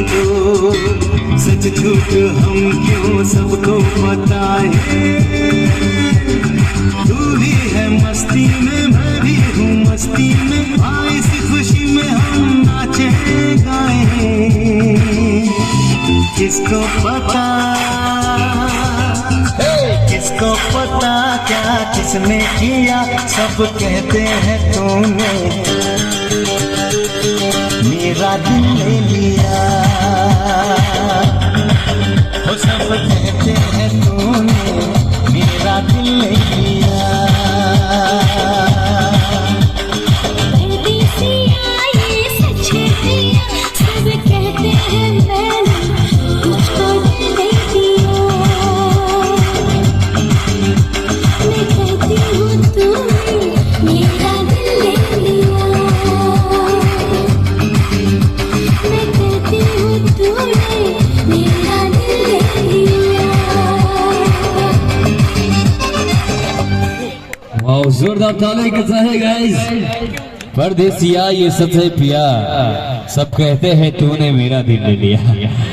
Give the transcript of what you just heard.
दो, सच झूठ हम क्यों सबको बताए। तू भी है मस्ती में, मैं भी हूँ मस्ती में, भाई इसी खुशी में हम नाचे गाए। किसको पता, किसको पता क्या किसने किया, सब कहते हैं तूने मेरा दिल ले लिया। वो सब कहते हैं तूने मेरा दिल ले लिया। परदेसिया ये सच है, सब कहते हैं मैंने तुझको दिल दे दिया। मैं कहती हूँ तूने मेरा दिल ले लिया। मैं कहती हूँ तूने मेरा दिल ले लिया। वाह, जोरदार ताली कैसा है गाइस। परदेसिया ये सच है पिया, सब कहते हैं तूने मेरा दिल ले लिया।